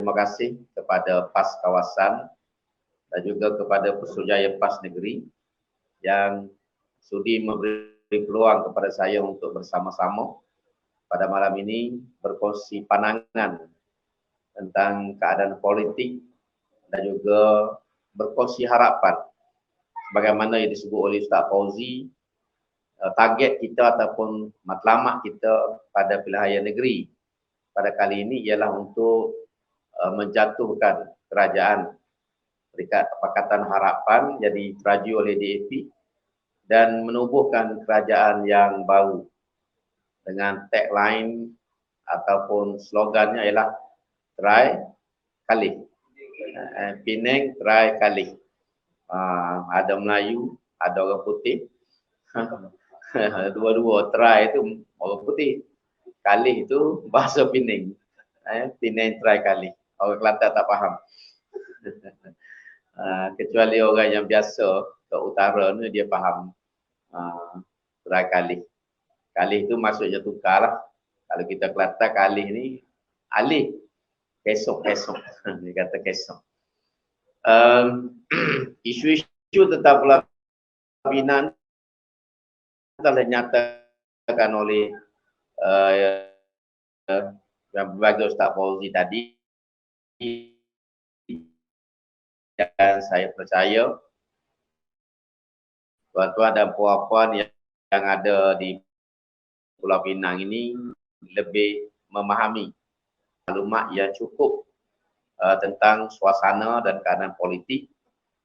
Terima kasih kepada PAS kawasan dan juga kepada Putrajaya PAS negeri yang sudi memberi peluang kepada saya untuk bersama-sama pada malam ini berkongsi pandangan tentang keadaan politik dan juga berkongsi harapan sebagaimana yang disebut oleh Ustaz Fauzi. Target kita ataupun matlamat kita pada pilihan negeri pada kali ini ialah untuk menjatuhkan kerajaan Peringkat Pakatan Harapan jadi teraju oleh DAP dan menubuhkan kerajaan yang baru dengan tagline ataupun slogannya ialah try kali. Penang try kali. Ada Melayu, ada orang putih. Dua-dua try itu orang putih. Kali itu bahasa Penang. Penang try kali. Orang Kelantan tak faham. Kecuali orang yang biasa ke utara ni dia faham. Try kali. Kali itu maksudnya tukar lah. Kalau kita Kelantan kali ni alih. Kesok. Dia kata kesok. Isu-isu tentang pelaminan telah dinyatakan oleh yang berbagi Ustaz Fauzi tadi, dan saya percaya tuan-tuan dan puan-puan yang ada di Pulau Pinang ini lebih memahami maklumat yang cukup tentang suasana dan keadaan politik,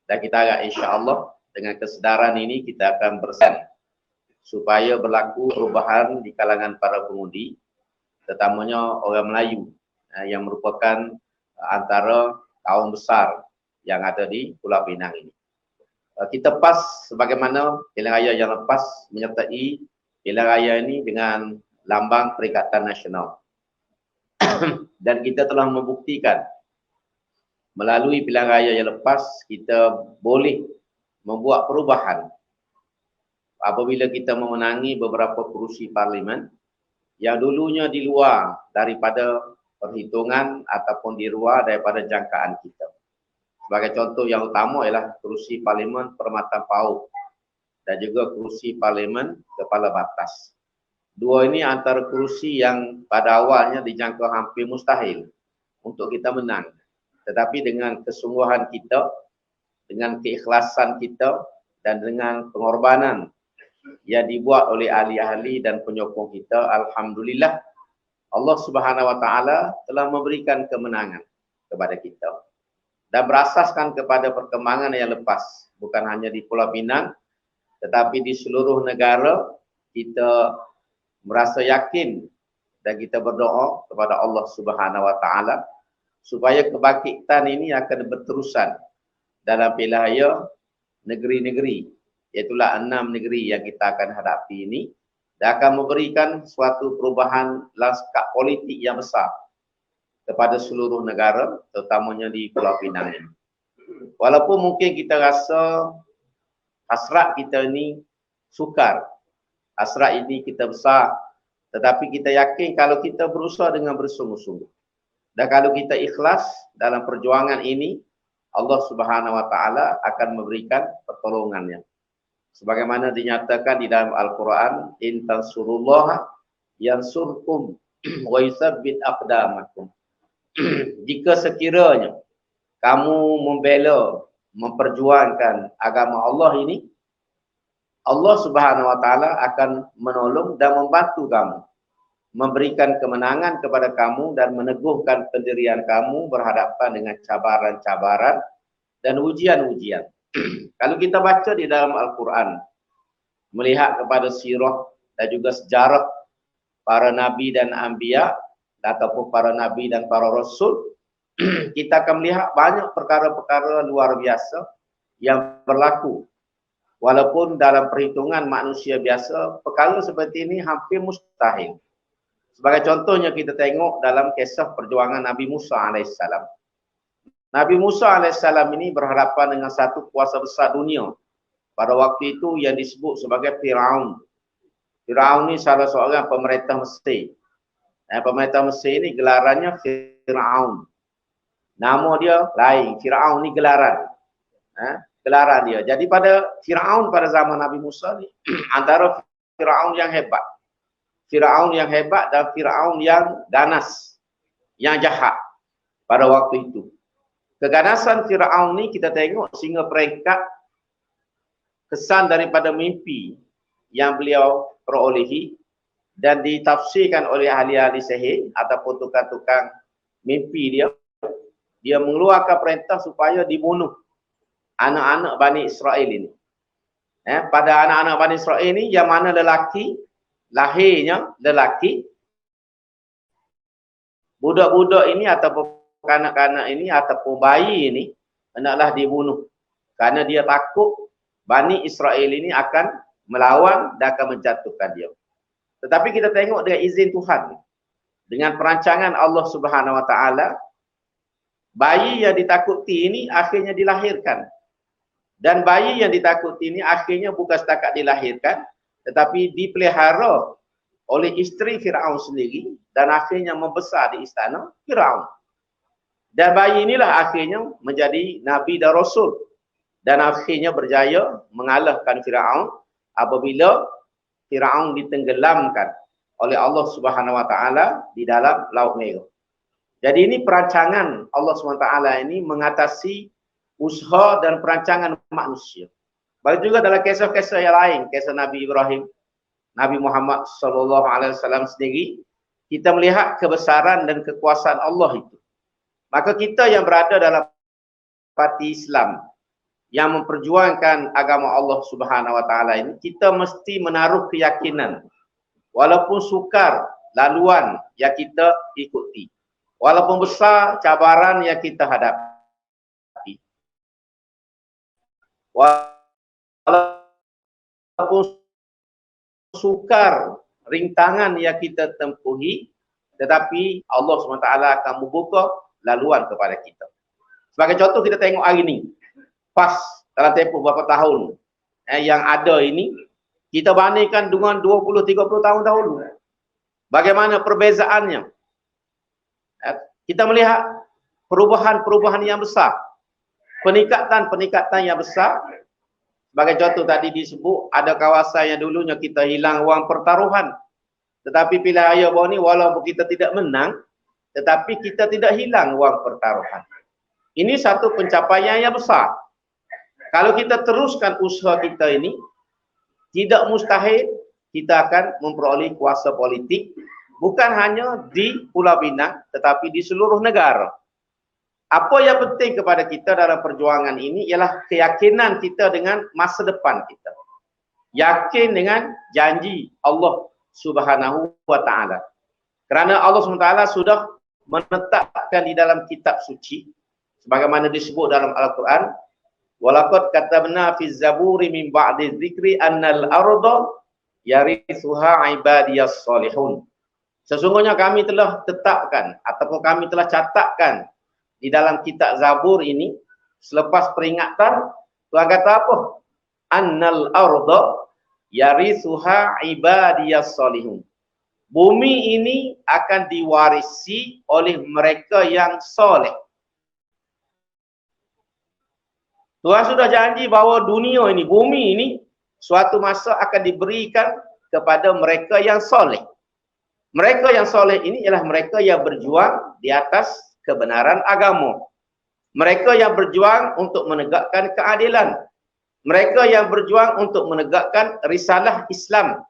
dan kita agak insya-Allah dengan kesedaran ini kita akan bersama supaya berlaku perubahan di kalangan para pengundi, terutamanya orang Melayu yang merupakan antara kaum besar yang ada di Pulau Pinang ini. Kita PAS sebagaimana pilihan raya yang lepas menyertai pilihan raya ini dengan lambang Perikatan Nasional. Dan kita telah membuktikan melalui pilihan raya yang lepas kita boleh membuat perubahan apabila kita memenangi beberapa kerusi parlimen yang dulunya di luar daripada perhitungan ataupun di luar daripada jangkaan kita. Sebagai contoh yang utama ialah kerusi parlimen Permata Paut dan juga kerusi parlimen Kepala Batas. Dua ini antara kerusi yang pada awalnya dijangka hampir mustahil untuk kita menang. Tetapi dengan kesungguhan kita, dengan keikhlasan kita dan dengan pengorbanan yang dibuat oleh ahli-ahli dan penyokong kita, alhamdulillah Allah Subhanahu Wa Taala telah memberikan kemenangan kepada kita. Dan berasaskan kepada perkembangan yang lepas, bukan hanya di Pulau Pinang, tetapi di seluruh negara, kita merasa yakin dan kita berdoa kepada Allah Subhanahu Wa Taala supaya kebangkitan ini akan berterusan dalam pilihan negeri-negeri, iaitulah 6 negeri yang kita akan hadapi ini, dan akan memberikan suatu perubahan lanskap politik yang besar kepada seluruh negara, terutamanya di Pulau Pinang ini. Walaupun mungkin kita rasa hasrat kita ini sukar, hasrat ini kita besar, tetapi kita yakin kalau kita berusaha dengan bersungguh-sungguh dan kalau kita ikhlas dalam perjuangan ini, Allah Subhanahu Wa Taala akan memberikan pertolongannya. Sebagaimana dinyatakan di dalam Al-Quran, in tansurullaha yansurkum wa yusabbit aqdamakum. Jika sekiranya kamu membela, memperjuangkan agama Allah ini, Allah Subhanahu Wa Taala akan menolong dan membantu kamu, memberikan kemenangan kepada kamu dan meneguhkan pendirian kamu berhadapan dengan cabaran-cabaran dan ujian-ujian. Kalau kita baca di dalam Al-Quran, melihat kepada sirah dan juga sejarah para nabi dan anbiya, ataupun para nabi dan para rasul, kita akan melihat banyak perkara-perkara luar biasa yang berlaku. Walaupun dalam perhitungan manusia biasa, perkara seperti ini hampir mustahil. Sebagai contohnya kita tengok dalam kisah perjuangan Nabi Musa AS. Nabi Musa AS ini berhadapan dengan satu kuasa besar dunia pada waktu itu yang disebut sebagai Firaun. Firaun ini salah seorang pemerintah Mesir. Pemerintah Mesir ini gelarannya Firaun. Nama dia lain. Firaun ni gelaran. Gelaran dia. Jadi pada Firaun pada zaman Nabi Musa ni antara Firaun yang hebat. Firaun yang hebat dan Firaun yang ganas, yang jahat pada waktu itu. Keganasan Firaun ni kita tengok sehingga peringkat kesan daripada mimpi yang beliau perolehi dan ditafsirkan oleh ahli-ahli sihir ataupun tukang-tukang mimpi dia. Dia mengeluarkan perintah supaya dibunuh anak-anak Bani Israel ini. Pada anak-anak Bani Israel ini yang mana lelaki, lahirnya lelaki, budak-budak ini ataupun kanak-kanak ini ataupun bayi ini hendaklah dibunuh. Karena dia takut Bani Israel ini akan melawan dan akan menjatuhkan dia. Tetapi kita tengok dengan izin Tuhan, dengan perancangan Allah Subhanahu Wa Taala, bayi yang ditakuti ini akhirnya dilahirkan. Dan bayi yang ditakuti ini akhirnya bukan setakat dilahirkan, tetapi dipelihara oleh isteri Firaun sendiri dan akhirnya membesar di istana Firaun. Dan bayi inilah akhirnya menjadi Nabi dan Rasul. Dan akhirnya berjaya mengalahkan Firaun apabila Firaun ditenggelamkan oleh Allah Subhanahu Wa Taala di dalam Laut Merah. Jadi ini perancangan Allah Subhanahu Wa Taala ini mengatasi usaha dan perancangan manusia. Baik juga dalam kisah-kisah yang lain, kisah Nabi Ibrahim, Nabi Muhammad SAW sendiri, kita melihat kebesaran dan kekuasaan Allah itu. Maka kita yang berada dalam parti Islam yang memperjuangkan agama Allah Subhanahu Wa Taala ini, kita mesti menaruh keyakinan walaupun sukar laluan yang kita ikuti, walaupun besar cabaran yang kita hadapi, walaupun sukar rintangan yang kita tempuhi, tetapi Allah SWT akan membuka laluan kepada kita. Sebagai contoh kita tengok hari ini, pas dalam tempoh beberapa tahun yang ada ini, kita bandingkan dengan 20-30 tahun dahulu. Bagaimana perbezaannya? Kita melihat perubahan-perubahan yang besar. Peningkatan-peningkatan yang besar. Sebagai contoh tadi disebut, ada kawasan yang dulunya kita hilang wang pertaruhan. Tetapi pilihan ayah bawah ni walaupun kita tidak menang, tetapi kita tidak hilang wang pertaruhan. Ini satu pencapaian yang besar. Kalau kita teruskan usaha kita ini, tidak mustahil kita akan memperoleh kuasa politik bukan hanya di Pulau Pinang tetapi di seluruh negara. Apa yang penting kepada kita dalam perjuangan ini ialah keyakinan kita dengan masa depan kita. Yakin dengan janji Allah Subhanahu Wa Taala. Kerana Allah SWT sudah menetapkan di dalam kitab suci sebagaimana disebut dalam Al-Quran, walaqad katabna fi zaburi min ba'di dzikri annal arda yarithuha ibadiyas salihun. Sesungguhnya kami telah tetapkan ataupun kami telah catatkan di dalam kitab Zabur ini selepas peringatan, Tuhan kata apa? Annal arda yarithuha ibadiyas salihun. Bumi ini akan diwarisi oleh mereka yang soleh. Tuhan sudah janji bahawa dunia ini, bumi ini suatu masa akan diberikan kepada mereka yang soleh. Mereka yang soleh ini ialah mereka yang berjuang di atas kebenaran agama. Mereka yang berjuang untuk menegakkan keadilan. Mereka yang berjuang untuk menegakkan risalah Islam.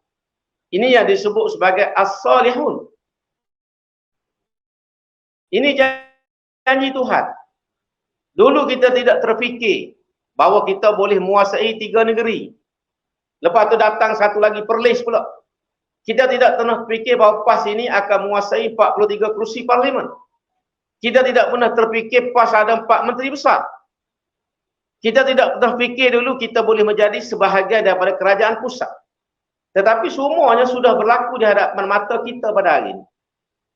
Ini yang disebut sebagai as-salihun. Ini janji Tuhan. Dulu kita tidak terfikir bahawa kita boleh menguasai 3 negeri. Lepas tu datang satu lagi Perlis pula. Kita tidak pernah fikir bahawa PAS ini akan menguasai 43 kerusi parlimen. Kita tidak pernah terfikir PAS ada 4 menteri besar. Kita tidak pernah fikir dulu kita boleh menjadi sebahagian daripada kerajaan pusat. Tetapi semuanya sudah berlaku di hadapan mata kita pada hari ini.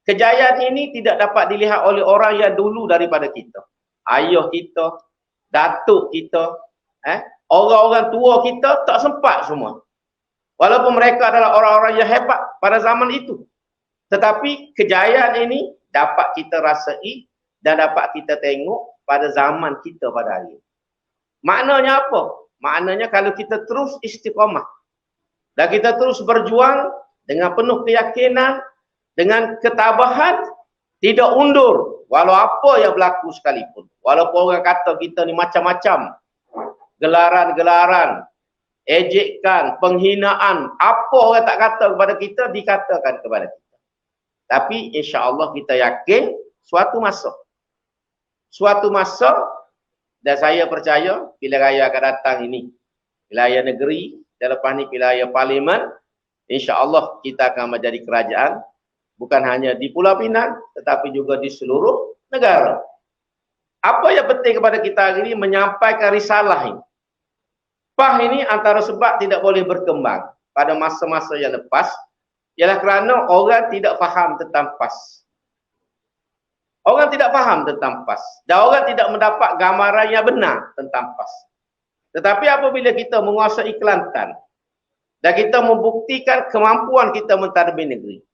Kejayaan ini tidak dapat dilihat oleh orang yang dulu daripada kita. Ayah kita, datuk kita, orang-orang tua kita tak sempat semua. Walaupun mereka adalah orang-orang yang hebat pada zaman itu. Tetapi kejayaan ini dapat kita rasai dan dapat kita tengok pada zaman kita pada hari ini. Maknanya apa? Maknanya kalau kita terus istiqamah dan kita terus berjuang dengan penuh keyakinan, dengan ketabahan, tidak undur walau apa yang berlaku sekalipun. Walaupun orang kata kita ni macam-macam, gelaran-gelaran, ejekan, penghinaan, apa orang tak kata kepada kita, dikatakan kepada kita. Tapi insya-Allah kita yakin suatu masa, dan saya percaya pilihan raya akan datang ini, pilihan raya negeri, dan lepas ni pilihan raya parlimen, insya-Allah kita akan menjadi kerajaan bukan hanya di Pulau Pinang tetapi juga di seluruh negara. Apa yang penting kepada kita hari ini menyampaikan risalah ini. PAH ini antara sebab tidak boleh berkembang pada masa-masa yang lepas ialah kerana orang tidak faham tentang PAS. Orang tidak faham tentang PAS dan orang tidak mendapat gambaran yang benar tentang PAS. Tetapi apabila kita menguasai Kelantan dan kita membuktikan kemampuan kita mentadbir negeri,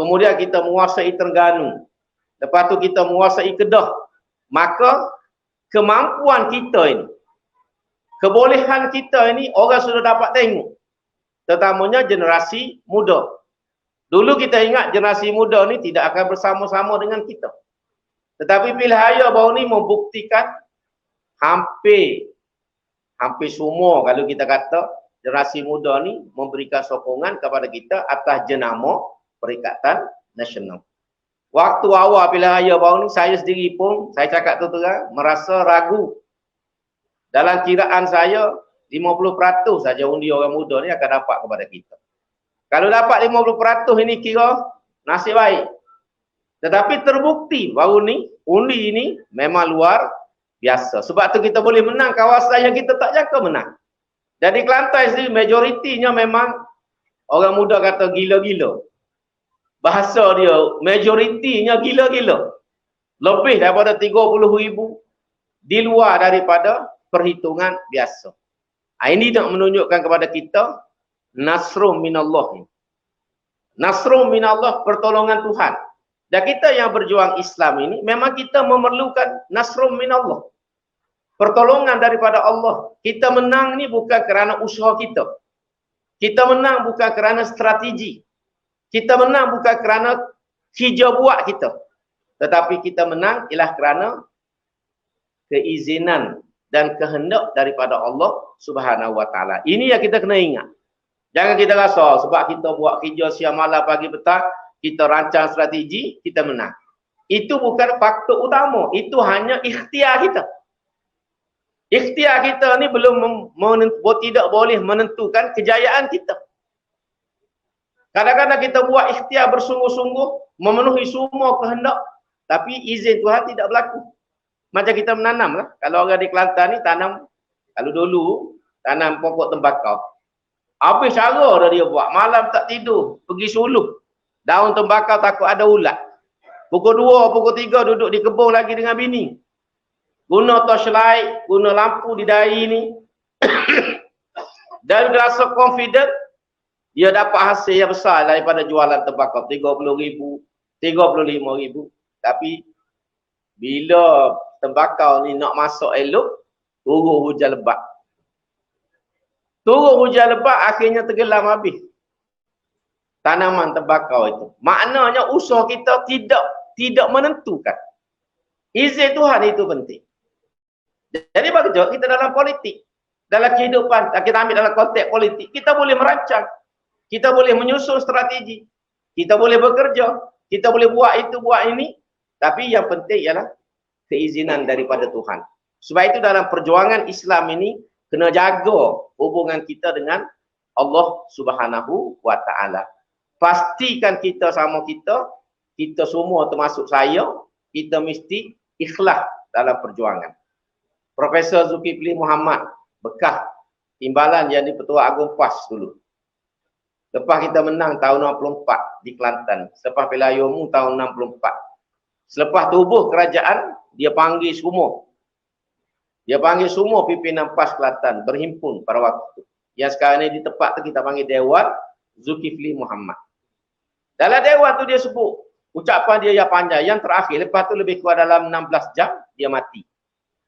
kemudian kita menguasai Terengganu, lepas tu kita menguasai Kedah, maka kemampuan kita ini, kebolehan kita ini orang sudah dapat tengok, terutamanya generasi muda. Dulu kita ingat generasi muda ni tidak akan bersama-sama dengan kita. Tetapi pilihan raya baru ni membuktikan hampir semua, kalau kita kata generasi muda ni memberikan sokongan kepada kita atas jenama Perikatan Nasional. Waktu awal pilihan raya baru ni, saya sendiri pun, saya cakap tu terang, merasa ragu. Dalam kiraan saya, 50% saja undi orang muda ni akan dapat kepada kita. Kalau dapat 50% ini kira nasib baik. Tetapi terbukti baru ni, undi ini memang luar biasa. Sebab tu kita boleh menang kawasan yang kita tak jangka menang. Jadi Kelantan sendiri majoritinya memang orang muda kata gila-gila. Bahasa dia majoritinya gila-gila. Lebih daripada 30,000 di luar daripada perhitungan biasa. Ini nak menunjukkan kepada kita nasrun minallah. Nasrun minallah, pertolongan Tuhan. Dan kita yang berjuang Islam ini memang kita memerlukan nasrun minallah, pertolongan daripada Allah. Kita menang ni bukan kerana usaha kita. Kita menang bukan kerana strategi. Kita menang bukan kerana hijau buat kita. Tetapi kita menang ialah kerana keizinan dan kehendak daripada Allah Subhanahu Wa Taala. Ini yang kita kena ingat. Jangan kita rasa sebab kita buat kerja siang malam pagi petang, kita rancang strategi, kita menang. Itu bukan faktor utama. Itu hanya ikhtiar kita. Ikhtiar kita ni tidak boleh menentukan kejayaan kita. Kadang-kadang kita buat ikhtiar bersungguh-sungguh, memenuhi semua kehendak, tapi izin Tuhan tidak berlaku. Macam kita menanam lah. Kalau orang di Kelantan ni tanam, kalau dulu tanam pokok tembakau. Habis cara dah dia buat. Malam tak tidur, pergi suluh. Daun tembakau takut ada ulat. Pukul 2, pukul 3 duduk di kebun lagi dengan bini. Guna torchlight, guna lampu di dahi ni. Dan dia rasa confident, dia dapat hasil yang besar daripada jualan tembakau. 30,000, 35,000. Tapi bila tembakau ni nak masuk elok, turun hujan lebat. Turun hujan lebat, akhirnya tenggelam habis tanaman tembakau itu. Maknanya usaha kita tidak menentukan. Izin Tuhan itu penting. Jadi bagi kita dalam politik, dalam kehidupan, kita ambil dalam konteks politik, kita boleh merancang, kita boleh menyusun strategi, kita boleh bekerja, kita boleh buat itu, buat ini, tapi yang penting ialah keizinan daripada Tuhan. Sebab itu dalam perjuangan Islam ini, kena jaga hubungan kita dengan Allah Subhanahu Wa Taala. Pastikan kita sama kita semua termasuk saya, kita mesti ikhlas dalam perjuangan. Profesor Zulkifli Muhammad, bekas timbalan jadi Ketua Agung PAS dulu. Lepas kita menang tahun 64 di Kelantan, selepas Pilihan Raya Umum tahun 64. Selepas tubuh kerajaan, dia panggil semua. Dia panggil semua pimpinan PAS Kelantan berhimpun pada waktu itu. Yang sekarang ini di tempat tu kita panggil Dewan Zulkifli Muhammad. Dalam dewan tu dia sebut, Ucapan dia yang panjang. Yang terakhir, lepas tu lebih kurang dalam 16 jam, dia mati.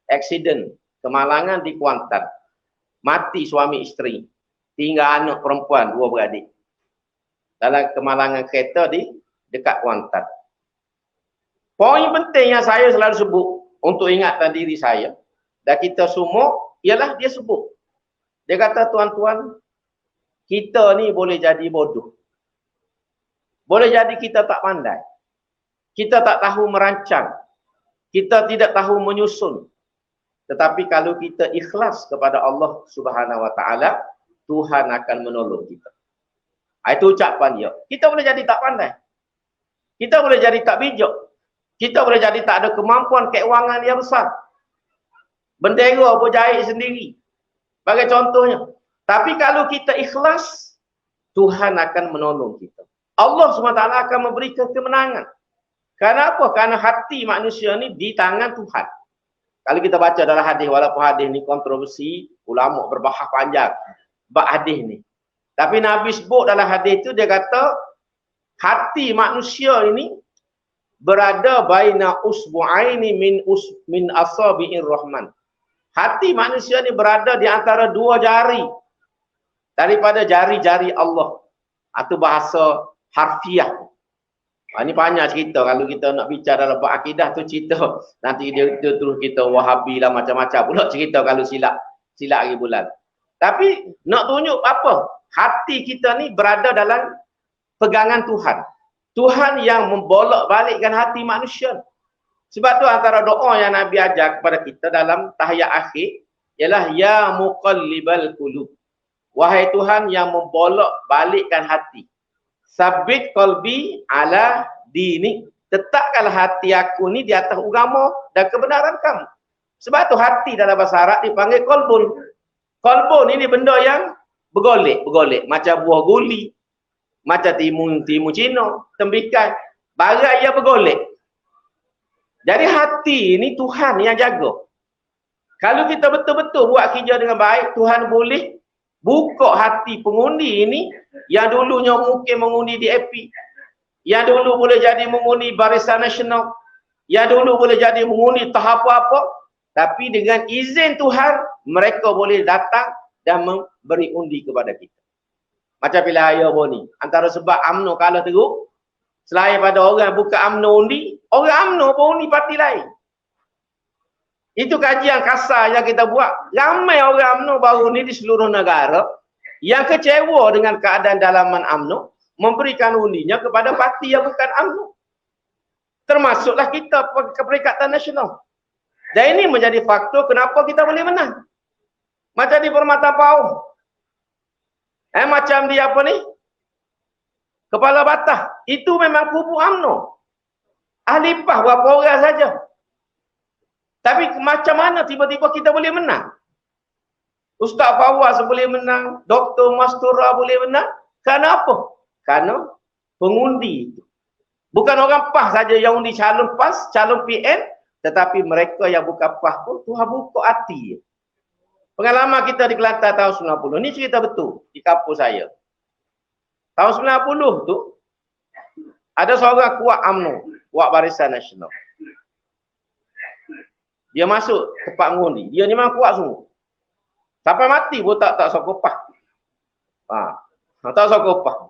Aksiden, kemalangan di Kuantan. Mati suami isteri. Tinggal anak perempuan, 2 beradik. Dalam kemalangan kereta di dekat Kuantan. Poin penting yang saya selalu sebut untuk ingatkan diri saya dan kita semua, ialah dia sebut. Dia kata, tuan-tuan, kita ni boleh jadi bodoh. Boleh jadi kita tak pandai. Kita tak tahu merancang. Kita tidak tahu menyusun. Tetapi kalau kita ikhlas kepada Allah Subhanahu Wa Taala, Tuhan akan menolong kita. Itu ucapan dia. Kita boleh jadi tak pandai. Kita boleh jadi tak bijak. Kita boleh jadi tak ada kemampuan keuangan yang besar. Bendera berjahit sendiri. Bagi contohnya. Tapi kalau kita ikhlas, Tuhan akan menolong kita. Allah SWT akan memberikan kemenangan. Kenapa? Karena hati manusia ni di tangan Tuhan. Kalau kita baca dalam hadis, walaupun hadis ni kontroversi, ulama berbahas panjang bab hadis ni. Tapi Nabi sebut dalam hadis tu, dia kata hati manusia ini berada baina usbu'aini min asabi'ir rahman. Hati manusia ni berada di antara 2 jari daripada jari-jari Allah. Itu bahasa harfiah. Ini banyak cerita kalau kita nak bicara dalam bab akidah tu cerita. Nanti dia terus kita Wahabi lah macam-macam pula cerita kalau silap hari bulan. Tapi nak tunjuk apa? Hati kita ni berada dalam pegangan Tuhan. Tuhan yang membolak-balikkan hati manusia. Sebab tu antara doa yang Nabi ajar kepada kita dalam tahiyat akhir ialah ya muqallibal qulub. Wahai Tuhan yang membolak-balikkan hati. Sabit qalbi ala dini. Tetapkanlah hati aku ni di atas agama dan kebenaran kamu. Sebab tu hati dalam bahasa Arab dipanggil qalbun. Qalbun ini benda yang bergolek. Macam buah guli. Macam timun Cina. Tembikai. Barang yang bergolek. Jadi hati ini Tuhan yang jaga. Kalau kita betul-betul buat kerja dengan baik, Tuhan boleh buka hati pengundi ini yang dulunya mungkin mengundi di AP, yang dulu boleh jadi mengundi Barisan Nasional, yang dulu boleh jadi mengundi tahap apa, tapi dengan izin Tuhan mereka boleh datang dan memberi undi kepada kita. Macam pilihan raya ni, antara sebab UMNO kalah teruk, selain pada orang buka UMNO undi, orang UMNO pun undi parti lain. Itu kajian kasar yang kita buat. Ramai orang UMNO baru ni di seluruh negara yang kecewa dengan keadaan dalaman UMNO memberikan undinya kepada parti yang bukan UMNO. Termasuklah kita ke Perikatan Nasional. Dan ini menjadi faktor kenapa kita boleh menang. Macam di Permata Pauh. Macam di apa ni? Kepala Batah. Itu memang kubu UMNO. Ahli PAH berapa orang saja. Tapi macam mana tiba-tiba kita boleh menang? Ustaz Fawaz boleh menang, Dr. Mastura boleh menang. Kenapa? Karena pengundi itu. Bukan orang PAH saja yang undi calon PAS, calon PN, tetapi mereka yang bukan PAH pun Tuhan buka hati. Pengalaman kita di Kelantan tahun 90, ni cerita betul di kampus saya. Tahun 90 tu ada seorang kuat UMNO, kuat Barisan Nasional. Dia masuk tempat mengundi. Dia ni memang kuat semua. Sampai mati pun tak sokopah. Tak sokopah.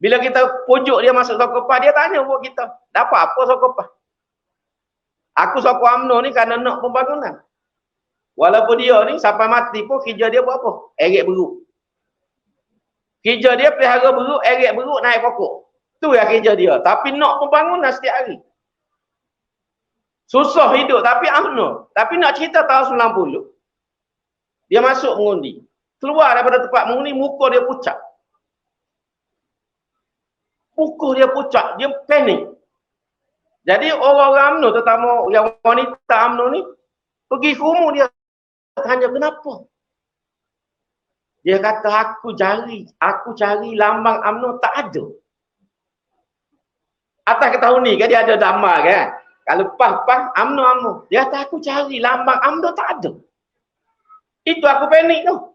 Bila kita pujuk dia masuk sokopah, dia tanya buat kita, dapat apa sokopah? Aku sokop UMNO ni kerana nak pembangunan. Walaupun dia ni sampai mati pun kerja dia buat apa? Eret beruk. Kerja dia pelihara beruk, eret beruk, naik pokok. Tu yang kerja dia. Tapi nak pembangunan setiap hari. Susah hidup tapi UMNO. Tapi nak cerita tahun 90. Dia masuk mengundi. Keluar daripada tempat mengundi, muka dia pucat. Muka dia pucat. Dia panik. Jadi orang-orang UMNO, terutama yang wanita UMNO ni, pergi ke rumah dia. Tanya kenapa? Dia kata aku cari lambang UMNO tak ada. Atas ke tahun ni kan dia ada gambar kan? Kalau PAH, UMNO. Dia kata aku cari lambang UMNO tak ada. Itu aku panik tu.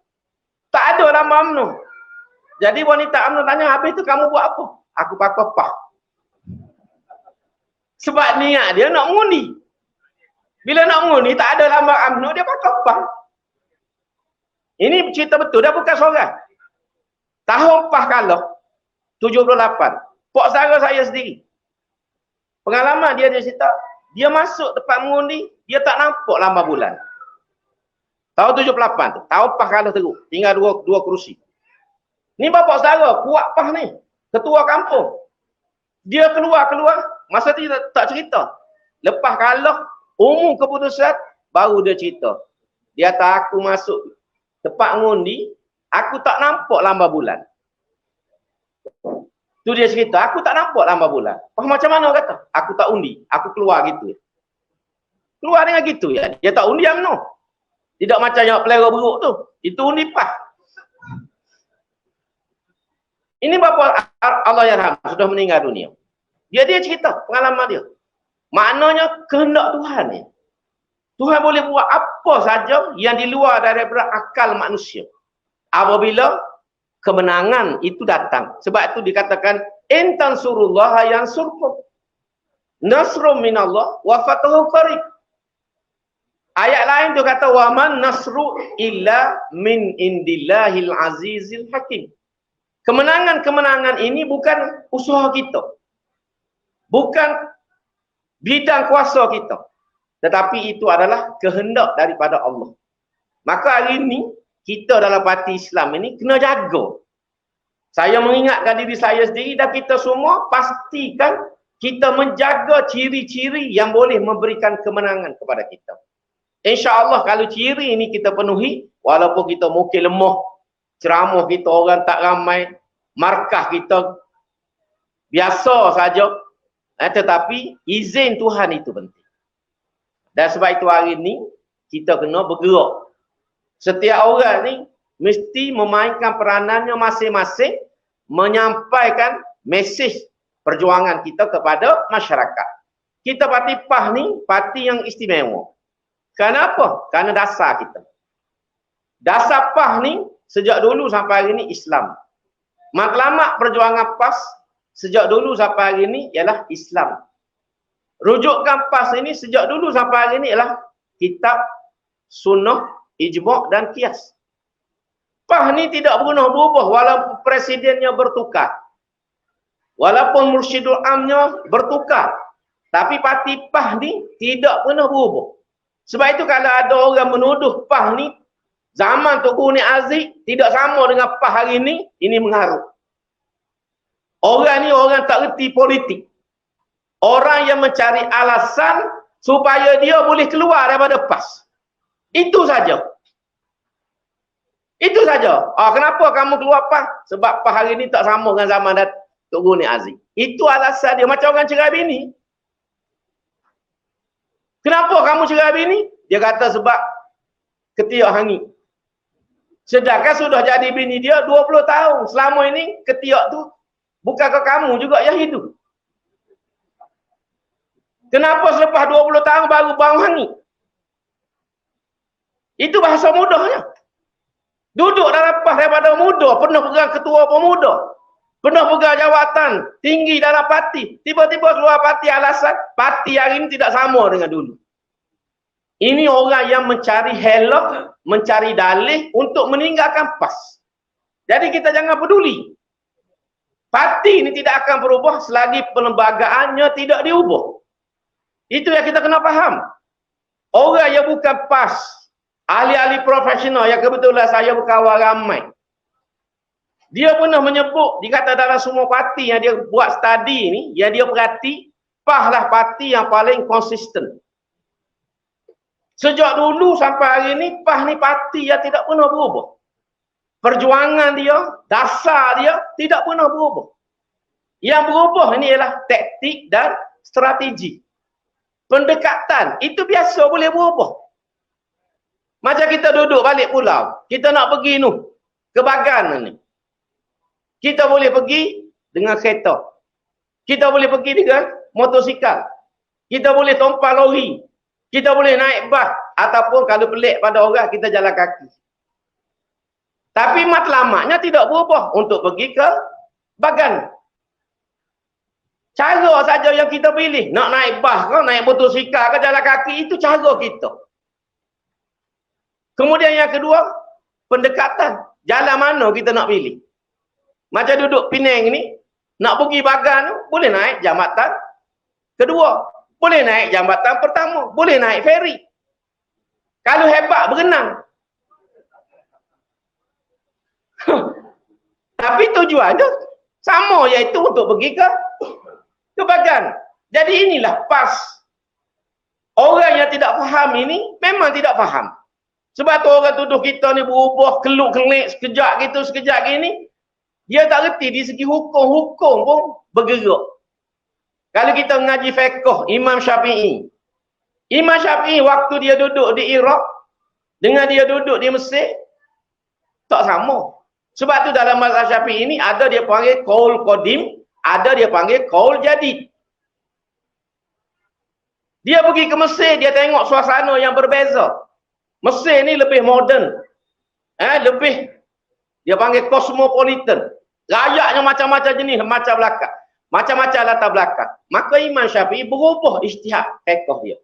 Tak ada lambang UMNO. Jadi wanita UMNO tanya, habis tu kamu buat apa? Aku pakai PAH. Sebab niat dia nak mengundi. Bila nak mengundi, tak ada lambang UMNO, dia pakai PAH. Ini cerita betul, dah bukan seorang. Tahun PAH kalah, 78. Pok saudara saya sendiri. Pengalaman dia cerita, dia masuk tempat mengundi, dia tak nampak lambang bulan. Tahun 78 tu, tahun PAH kalah teruk. Tinggal dua kerusi. Ni bapak saudara, kuat PAH ni. Ketua kampung. Dia keluar, masa tu dia tak cerita. Lepas kalah, umum keputusan, baru dia cerita. Dia kata aku masuk tempat mengundi, aku tak nampak lambang bulan. Tu dia cerita, aku tak nampak lambang bulan. Macam mana kata? Aku tak undi, aku keluar gitu. Keluar dengan gitu ya. Dia tak undi UMNO. Tidak macam yang pelera beruk tu. Itu undi PAH. Ini bapa Allah yarham, sudah meninggal dunia. Dia cerita pengalaman dia. Maknanya kehendak Tuhan ni. Tuhan boleh buat apa saja yang di luar daripada akal manusia. Apabila kemenangan itu datang. Sebab itu dikatakan in tansurullaha yansurkum. Nasrum minallah wa fatuhun qarib. Ayat lain tu kata wa man nasru illa min indillahil azizil hakim. Kemenangan-kemenangan ini bukan usaha kita. Bukan bidang kuasa kita. Tetapi itu adalah kehendak daripada Allah. Maka hari ini, kita dalam parti Islam ini kena jaga. Saya mengingatkan diri saya sendiri dan kita semua pastikan kita menjaga ciri-ciri yang boleh memberikan kemenangan kepada kita. InsyaAllah kalau ciri ini kita penuhi, walaupun kita mungkin lemah, ceramah kita orang tak ramai, markah kita biasa saja, tetapi izin Tuhan itu penting. Dan sebab itu hari ini kita kena bergerak. Setiap orang ni mesti memainkan peranannya masing-masing, menyampaikan mesej perjuangan kita kepada masyarakat. Kita parti PAH ni parti yang istimewa. Kenapa? Kerana dasar kita. Dasar PAH ni sejak dulu sampai hari ini Islam. Matlamat perjuangan PAS sejak dulu sampai hari ini ialah Islam. Rujukan PAS ini sejak dulu sampai hari ini ialah kitab, sunnah, ijma' dan qiyas. PAH ni tidak pernah berubah walaupun presidennya bertukar. Walaupun mursyidul amnya bertukar. Tapi parti PAH ni tidak pernah berubah. Sebab itu kalau ada orang menuduh PAH ni zaman Tunku Nik Aziz tidak sama dengan PAH hari ini mengharuk. Orang ni orang tak reti politik. Orang yang mencari alasan supaya dia boleh keluar daripada PAS. Itu saja. Itu saja. Kenapa kamu keluar PAS? Sebab PAS hari ini tak sama dengan zaman Tunku Nik Aziz. Itu alasan dia. Macam orang cerai bini. Kenapa kamu cerai bini? Dia kata sebab ketiak hangit. Sedangkan sudah jadi bini dia 20 tahun. Selama ini ketiak tu bukankah kamu juga yang hidup? Kenapa selepas 20 tahun baru bau hangit? Itu bahasa mudahnya. Duduk dalam PAS daripada muda, pernah pegang ketua pemuda, pernah pegang jawatan tinggi dalam parti. Tiba-tiba keluar parti alasan parti hari ini tidak sama dengan dulu. Ini orang yang mencari helak, mencari dalih untuk meninggalkan PAS. Jadi kita jangan peduli. Parti ini tidak akan berubah selagi perlembagaannya tidak diubah. Itu yang kita kena faham. Orang yang bukan PAS, ahli-ahli profesional yang kebetulan saya berkawan ramai. Dia pernah menyebut, dia kata dalam semua parti yang dia buat studi ni, yang dia perhati, PAS lah parti yang paling konsisten. Sejak dulu sampai hari ini, PAS ni parti yang tidak pernah berubah. Perjuangan dia, dasar dia tidak pernah berubah. Yang berubah ini ialah taktik dan strategi. Pendekatan, itu biasa boleh berubah. Macam kita duduk balik pulau, kita nak pergi ke Bagan ni. Kita boleh pergi dengan kereta. Kita boleh pergi dengan motosikal. Kita boleh tumpah lori. Kita boleh naik bas. Ataupun kalau pelik pada orang, kita jalan kaki. Tapi matlamatnya tidak berubah untuk pergi ke Bagan. Cara saja yang kita pilih. Nak naik bas ke, naik motosikal ke, jalan kaki, itu cara kita. Kemudian yang kedua, pendekatan. Jalan mana kita nak pilih. Macam duduk Penang ni, nak pergi Bagan, boleh naik jambatan kedua. Boleh naik jambatan pertama. Boleh naik feri. Kalau hebat, berenang. Tapi tujuannya sama, iaitu untuk pergi ke Bagan. Jadi inilah pas. Orang yang tidak faham ini memang tidak faham. Sebab tu orang tuduh kita ni berubah keluk-kelik sekejap gitu, sekejap gini. Dia tak reti di segi hukum pun bergerak. Kalau kita mengaji fiqh Imam Syafi'i. Imam Syafi'i waktu dia duduk di Iraq dengan dia duduk di Mesir tak sama. Sebab tu dalam mazhab Syafi'i ini ada dia panggil qaul qadim, ada dia panggil qaul jadid. Dia pergi ke Mesir, dia tengok suasana yang berbeza. Mesir ni lebih moden. Lebih dia panggil cosmopolitan. Rakyatnya macam-macam jenis, macam-macam latar belakang. Maka Imam Syafi'i berubah ijtihad fiqh dia.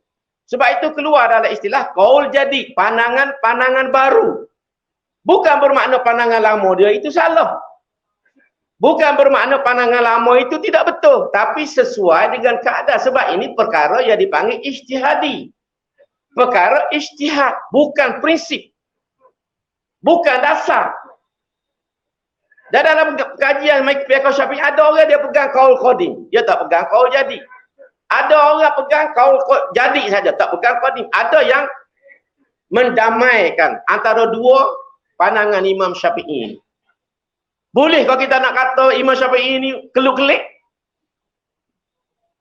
Sebab itu keluar dalam istilah qaul jadid, pandangan baru. Bukan bermakna pandangan lama dia itu salah. Bukan bermakna pandangan lama itu tidak betul, tapi sesuai dengan keadaan. Sebab ini perkara yang dipanggil ijtihadi. Perkara ijtihad, bukan prinsip. Bukan dasar. Dan dalam kajian fiqh Syafi'i ada orang dia pegang qaul qadim, dia tak pegang qaul jadid. Ada orang pegang qaul jadid saja, tak pegang qadim. Ada yang mendamaikan antara dua pandangan Imam Syafi'i. Boleh kalau kita nak kata Imam Syafi'i ni keluk-kelik?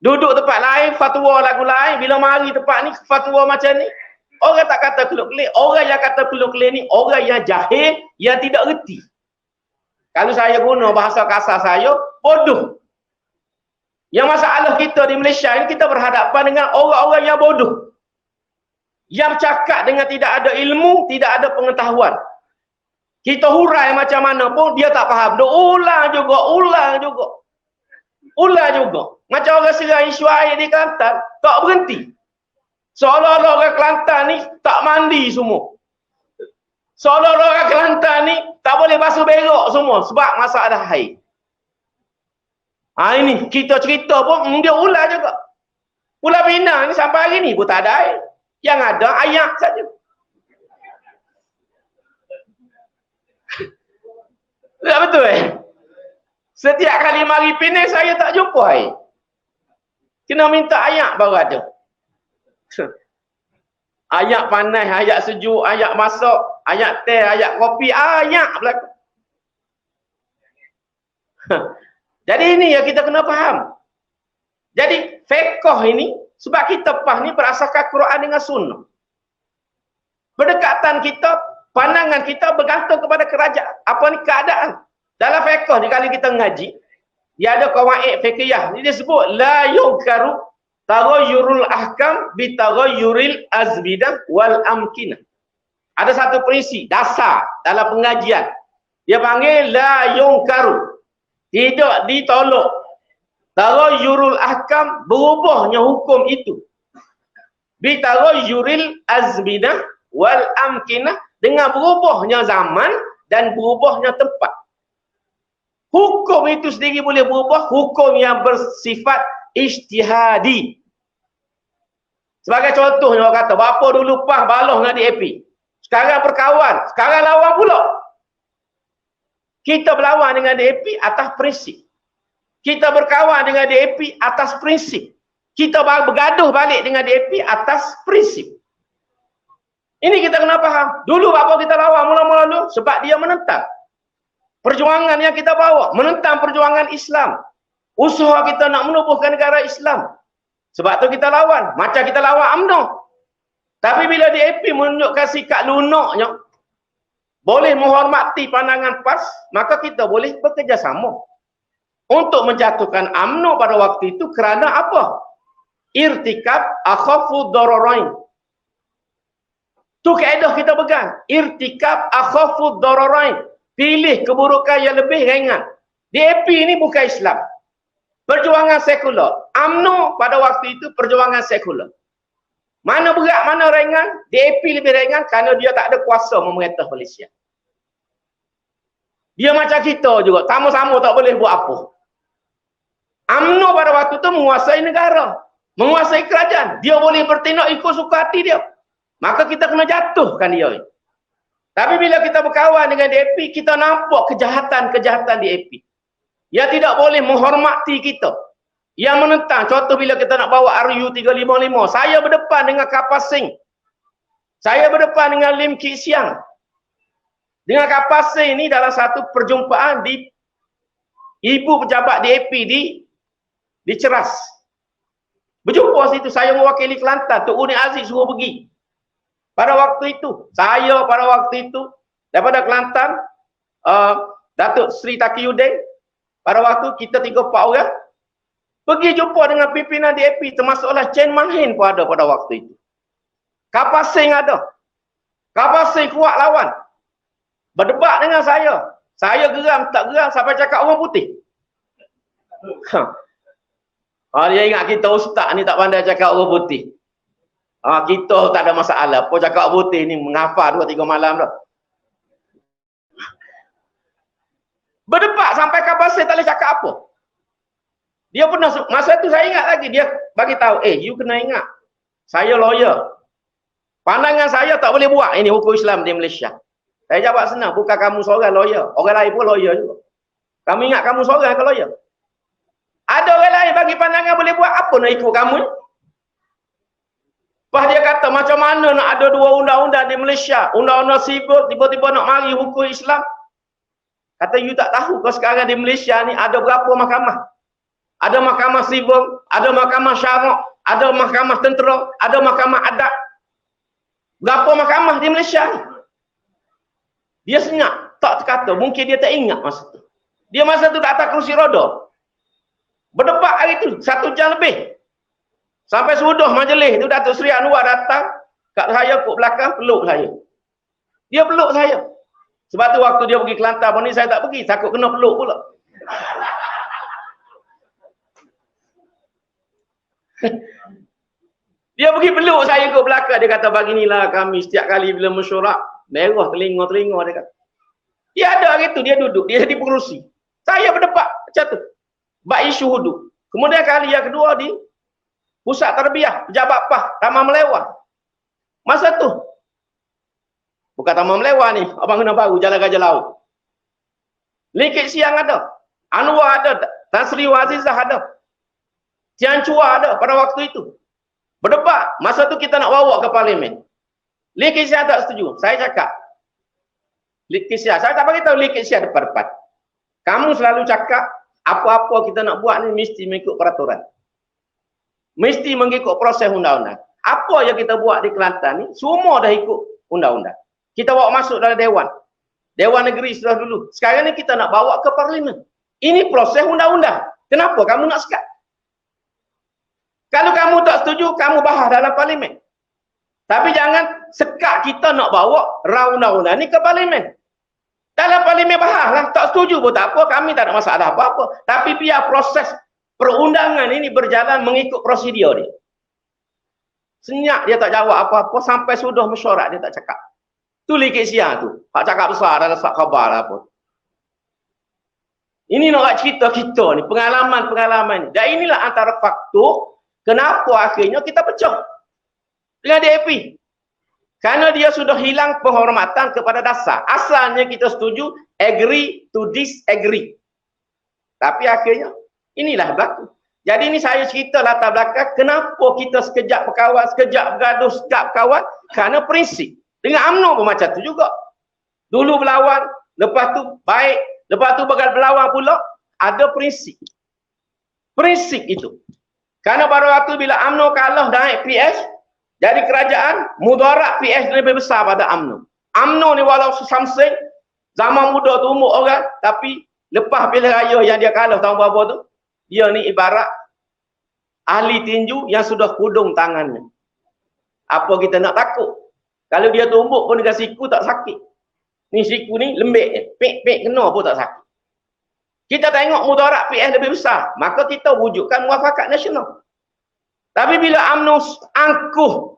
Duduk tempat lain, fatwa lagu lain, bila mari tempat ni, fatwa macam ni. Orang tak kata keluk-kelik. Orang yang kata keluk-kelik ni, orang yang jahil, yang tidak reti. Kalau saya guna bahasa kasar saya, bodoh. Yang masalah kita di Malaysia ni, kita berhadapan dengan orang-orang yang bodoh. Yang cakap dengan tidak ada ilmu, tidak ada pengetahuan. Kita hurai macam mana pun, dia tak faham. Dia ulang juga. Macam orang serang isu air di Kelantan, tak berhenti. Seolah-olah orang Kelantan ni tak mandi semua. Seolah-olah orang Kelantan ni tak boleh basuh berak semua sebab masalah air. Ini kita cerita pun dia ulang juga. Pulau Pinang ni sampai hari ni pun tak ada air. Yang ada ayak saja. Tak betul Setiap kali mari Penang saya tak jumpa air. Kena minta ayak baru ada. Ayak panas, ayak sejuk, ayak masak, ayak teh, ayak kopi, ayak berlaku. Jadi ini yang kita kena faham. Jadi fiqh ini, sebab kita faham ni berasaskan Quran dengan sunnah. Pendekatan kita, pandangan kita bergantung kepada kerajaan. Apa ni keadaan? Dalam fiqh ni kalau kita ngaji, dia ada qawaid fiqhiyah. Dia sebut la yunkaru taghayyurul ahkam bi taghayyuril azbidah wal amkinah. Ada satu prinsip dasar dalam pengajian. Dia panggil la yunkaru. Tidak ditolak. Taghayyurul ahkam, berubahnya hukum itu. Bi taghayyuril azbidah wal amkinah, dengan berubahnya zaman dan berubahnya tempat. Hukum itu sendiri boleh berubah, hukum yang bersifat ijtihadi. Sebagai contohnya orang kata, bapa dulu pah baloh dengan DAP. Sekarang berkawan, sekarang lawan pula. Kita berlawan dengan DAP atas prinsip. Kita berkawan dengan DAP atas prinsip. Kita bergaduh balik dengan DAP atas prinsip. Ini kita kena faham. Dulu bapa kita lawan mula-mula dulu sebab dia menentang perjuangan yang kita bawa, menentang perjuangan Islam. Usaha kita nak menubuhkan negara Islam. Sebab tu kita lawan. Macam kita lawan UMNO. Tapi bila DAP menunjukkan sikap lunaknya, boleh menghormati pandangan PAS, maka kita boleh bekerjasama untuk menjatuhkan UMNO pada waktu itu kerana apa? Irtikab akhafu dararain. Tu kaedah kita pegang. Irtikab akhafu dararain. Pilih keburukan yang lebih ringan. DAP ini bukan Islam. Perjuangan sekular. UMNO pada waktu itu perjuangan sekular. Mana berat, mana ringan? DAP lebih ringan kerana dia tak ada kuasa memerintah Malaysia. Dia macam kita juga, sama-sama tak boleh buat apa. UMNO pada waktu itu menguasai negara, menguasai kerajaan. Dia boleh bertindak ikut suka hati dia. Maka kita kena jatuhkan dia. Tapi bila kita berkawan dengan DAP, kita nampak kejahatan-kejahatan DAP. Yang tidak boleh menghormati kita. Yang menentang, contoh bila kita nak bawa RU355, saya berdepan dengan Kapal Singh. Saya berdepan dengan Lim Kit Siang. Dengan Kapal Singh ini dalam satu perjumpaan di ibu pejabat DAP di Ceras. Berjumpa situ, saya mewakili Kelantan, Tok Unik Aziz suruh pergi. Pada waktu itu, daripada Kelantan, Datuk Seri Taqiyuddin, pada waktu kita 3-4 orang, pergi jumpa dengan pimpinan DAP, termasuklah Chen Mahin pun ada pada waktu itu. Kapal Singh ada. Kapal Singh kuat lawan. Berdebat dengan saya. Saya geram, tak geram, sampai cakap orang putih. Dia ingat kita ustaz ni tak pandai cakap orang putih. Kita tak ada masalah. Apa cakap orang putih ni menghafal 2-3 malam dah. Berdebat sampai Kapal Singh tak boleh cakap apa. Dia pernah, masa tu saya ingat lagi, dia bagi tahu, you kena ingat, saya lawyer. Pandangan saya tak boleh buat ini hukum Islam di Malaysia. Saya jawab senang, bukan kamu seorang lawyer, orang lain pun lawyer juga. Kamu ingat kamu seorang ke lawyer? Ada orang lain bagi pandangan boleh buat, apa nak ikut kamu? Lepas dia kata, macam mana nak ada 2 undang-undang di Malaysia, undang-undang sivil, tiba-tiba nak mari hukum Islam? Kata, you tak tahu kalau sekarang di Malaysia ni ada berapa mahkamah? Ada mahkamah sivil, ada mahkamah syarak, ada mahkamah tentera, ada mahkamah adat. Berapa mahkamah di Malaysia ni? Dia senyap, tak kata, mungkin dia tak ingat masa tu. Dia masa tu tak atas kerusi roda. Berdebat hari tu, 1 jam lebih. Sampai sudah majlis tu, Datuk Seri Anwar datang, kat saya kat belakang, peluk saya. Dia peluk saya. Sebab tu waktu dia pergi Kelantan pun ni saya tak pergi, takut kena peluk pula. Dia pergi peluk saya ke belakang, dia kata beginilah kami setiap kali bila mesyuarat merah telinga-telinga, dia kata. Dia ada hari tu, dia duduk, dia jadi pengerusi. Saya berdebat macam tu. Bak isu hudu. Kemudian kali yang kedua di Pusat Tarbiyah Pejabat PAH Taman Melewah. Masa tu bukan Taman Melewah ni, Abang Kena Baru, Jalan Gajah Laut. Lim Kit Siang ada, Anwar ada, Tan Sri Azizah ada, Tian Chua ada pada waktu itu. Berdebat. Masa tu kita nak bawa ke parlimen. Lim Kit Siang tak setuju. Saya cakap, Lim Kit Siang, saya tak bagi tahu Lim Kit Siang depan-depan. Kamu selalu cakap apa-apa kita nak buat ni mesti mengikut peraturan. Mesti mengikut proses undang-undang. Apa yang kita buat di Kelantan ni semua dah ikut undang-undang. Kita bawa masuk dalam Dewan. Dewan Negeri sudah dulu. Sekarang ni kita nak bawa ke parlimen. Ini proses undang-undang. Kenapa kamu nak sekat? Kalau kamu tak setuju, kamu bahas dalam parlimen. Tapi jangan sekat kita nak bawa rau undang-undang ni ke parlimen. Dalam parlimen bahaslah. Tak setuju pun tak apa. Kami tak ada masalah apa-apa. Tapi biar proses perundangan ini berjalan mengikut prosedur dia. Senyap dia tak jawab apa-apa sampai sudah mesyuarat dia tak cakap. Tu Lim Kit Siang tu. Hak cakap besar dalam surat khabar lah apa. Ini nak cerita kita ni. Pengalaman-pengalaman ni. Dan inilah antara faktor kenapa akhirnya kita pecah dengan DAP. Kerana dia sudah hilang penghormatan kepada dasar. Asalnya kita setuju agree to disagree. Tapi akhirnya inilah berlaku. Jadi ini saya cerita latar belakang kenapa kita sekejap berkawan, sekejap bergaduh, sekejap berkawan. Kerana prinsip. Dengan UMNO pun macam tu juga. Dulu berlawan, lepas tu baik, lepas tu berlawan pula, ada prinsip. Prinsip itu. Kerana pada waktu bila UMNO kalah naik PS, jadi kerajaan, mudarat PS lebih besar pada UMNO. UMNO ni walau samseng, zaman muda tu umur orang, tapi lepas pilihan raya yang dia kalah tahun berapa tu, dia ni ibarat ahli tinju yang sudah kudung tangannya. Apa kita nak takut? Kalau dia tumbuk pun dengan siku tak sakit. Ni siku ni lembek je. Pek-pek kena pun tak sakit. Kita tengok mudarat PN lebih besar, maka kita wujudkan muafakat nasional. Tapi bila UMNO angkuh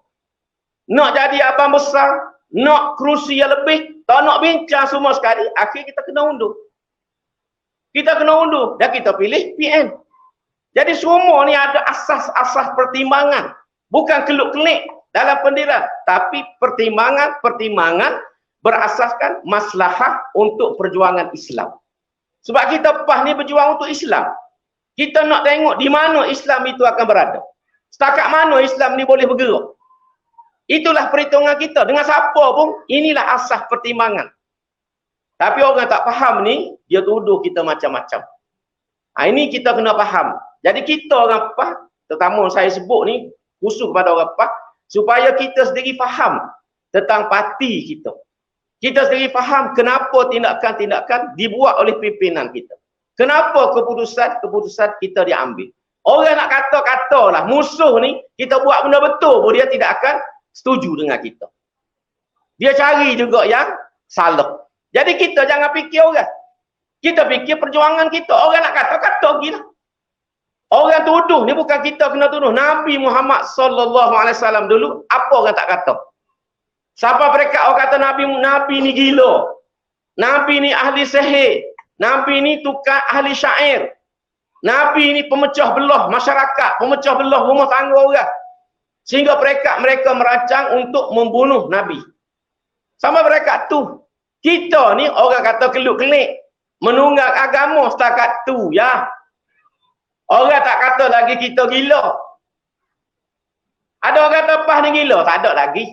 nak jadi abang besar, nak kerusi yang lebih, tak nak bincang semua sekali, akhir kita kena undur. Kita kena undur dan kita pilih PN. Jadi semua ni ada asas-asas pertimbangan. Bukan keluk-kelik dalam pendirian, tapi pertimbangan berasaskan maslahah untuk perjuangan Islam. Sebab kita PAS ni berjuang untuk Islam. Kita nak tengok di mana Islam itu akan berada. Setakat mana Islam ni boleh bergerak. Itulah perhitungan kita. Dengan siapa pun, inilah asas pertimbangan. Tapi orang tak faham ni, dia tuduh kita macam-macam. Ini kita kena faham. Jadi kita orang PAS, terutama saya sebut ni, khusus kepada orang PAS, supaya kita sendiri faham tentang parti kita. Kita sendiri faham kenapa tindakan-tindakan dibuat oleh pimpinan kita. Kenapa keputusan kita diambil. Orang nak kata-katalah musuh ni, kita buat benda betul pun dia tidak akan setuju dengan kita. Dia cari juga yang salah. Jadi kita jangan fikir orang. Kita fikir perjuangan kita. Orang nak kata-kata gila. Orang tuduh ni bukan kita kena tuduh. Nabi Muhammad SAW dulu, apa orang tak kata? Siapa mereka orang kata Nabi ni gila. Nabi ni ahli sihir. Nabi ni tukang ahli syair. Nabi ni pemecah belah masyarakat, pemecah belah rumah tangga orang. Sehingga mereka merancang untuk membunuh Nabi. Sama mereka tu. Kita ni orang kata keluk-kelik. Menunggang agama setakat tu ya. Orang tak kata lagi kita gila. Ada orang kata PAS ni gila? Tak ada lagi.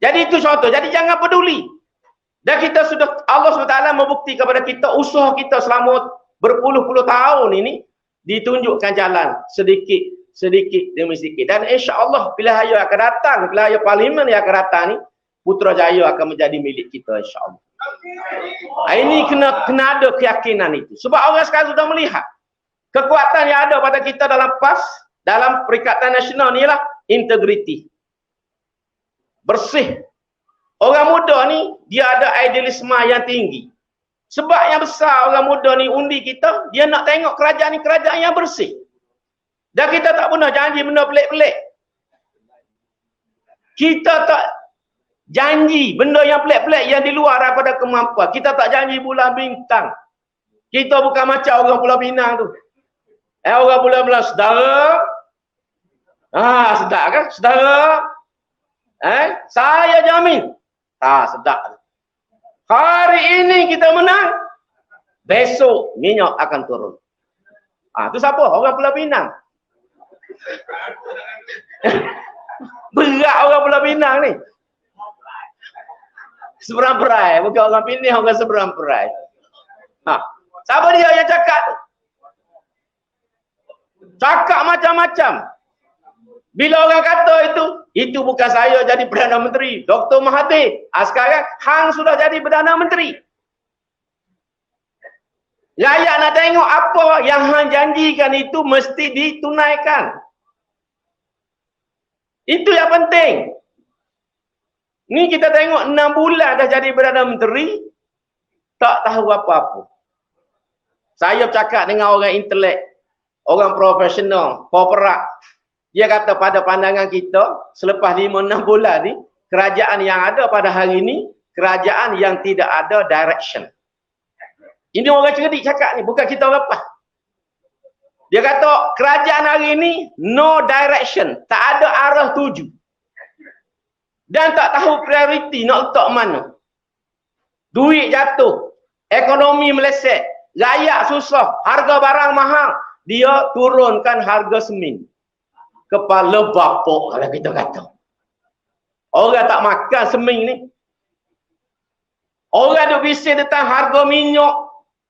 Jadi itu contoh. Jadi jangan peduli. Dan kita sudah, Allah SWT membukti kepada kita, usaha kita selama berpuluh-puluh tahun ini ditunjukkan jalan sedikit demi sedikit. Dan insya-Allah pilihan raya akan datang, pilihan raya parlimen yang akan datang ni, Putrajaya akan menjadi milik kita insya-Allah. Ini kena ada keyakinan itu. Sebab orang sekarang sudah melihat kekuatan yang ada pada kita dalam PAS, dalam Perikatan Nasional ni ialah integriti. Bersih. Orang muda ni dia ada idealisme yang tinggi. Sebab yang besar orang muda ni undi kita, dia nak tengok kerajaan ni kerajaan yang bersih. Dan kita tak pernah janji benda pelik-pelik. Kita tak janji benda yang pelik-pelik yang di luar daripada kemampuan. Kita tak janji bulan bintang. Kita bukan macam orang Pulau Pinang tu. Orang Pulau Pinang, saudara. Sedap kan? Saudara. Saya jamin. Sedap. Hari ini kita menang. Besok minyak akan turun. Tu siapa? Orang Pulau Pinang. Berat orang Pulau Pinang ni. Seberang perai. Bukan orang Pinang, orang seberang perai. Siapa dia yang cakap tu? Cakap macam-macam. Bila orang kata itu bukan saya jadi Perdana Menteri. Dr. Mahathir. Sekarang Hang sudah jadi Perdana Menteri. Rakyat nak tengok apa yang Hang janjikan itu mesti ditunaikan. Itu yang penting. Ni kita tengok 6 bulan dah jadi Perdana Menteri, tak tahu apa-apa. Saya cakap dengan orang intelek, orang profesional, korporat. Dia kata pada pandangan kita, selepas 5-6 bulan ni, kerajaan yang ada pada hari ini, kerajaan yang tidak ada direction. Ini orang cerdik cakap ni, bukan kita orang PAS. Dia kata, kerajaan hari ini, no direction. Tak ada arah tuju. Dan tak tahu prioriti nak letak mana. Duit jatuh. Ekonomi meleset. Rakyat susah. Harga barang mahal. Dia turunkan harga semin. Kepala bapuk kalau kita kata. Orang tak makan semin ni. Orang duk bising tentang harga minyak,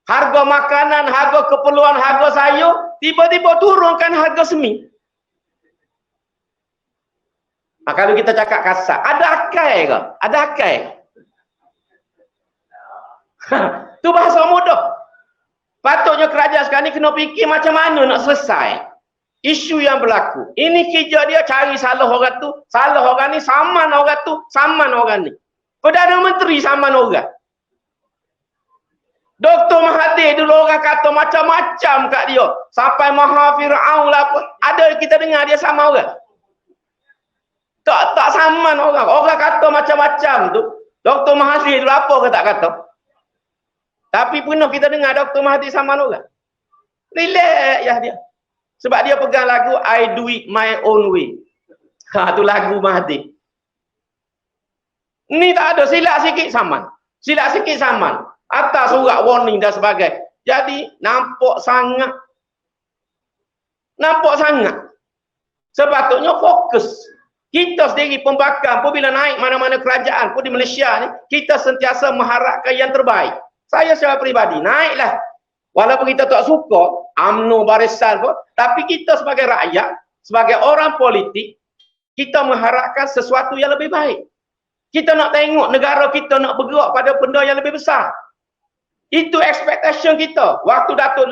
harga makanan, harga keperluan, harga sayur, tiba-tiba turunkan harga semin. Kalau kita cakap kasar, ada akal ke? Ada akal. Tu bahasa mudah. Patutnya kerajaan sekarang ni kena fikir macam mana nak selesai isu yang berlaku. Ini kerja dia cari salah orang tu, salah orang ni, saman orang tu, saman orang ni. Perdana Menteri saman orang. Dr. Mahathir dulu orang kata macam-macam kat dia. Sampai Maha Fir'aun lah apa. Ada kita dengar dia sama orang? Tak saman orang. Orang kata macam-macam tu. Dr. Mahathir dulu apa ke tak kata? Tapi pernah kita dengar Dr. Mahathir sama orang? Relax ya dia. Sebab dia pegang lagu I Do It My Own Way. Tu lagu Mahathir. Ni tak ada, silap sikit saman. Silap sikit saman. Atas surat warning dan sebagainya. Jadi nampak sangat. Sepatutnya fokus. Kita sendiri pembakar pun bila naik mana-mana kerajaan pun di Malaysia ni, kita sentiasa mengharapkan yang terbaik. Saya secara peribadi naiklah. Walaupun kita tak suka UMNO Barisan pun, tapi kita sebagai rakyat, sebagai orang politik, kita mengharapkan sesuatu yang lebih baik. Kita nak tengok negara kita nak bergerak pada benda yang lebih besar. Itu expectation kita. Waktu Datuk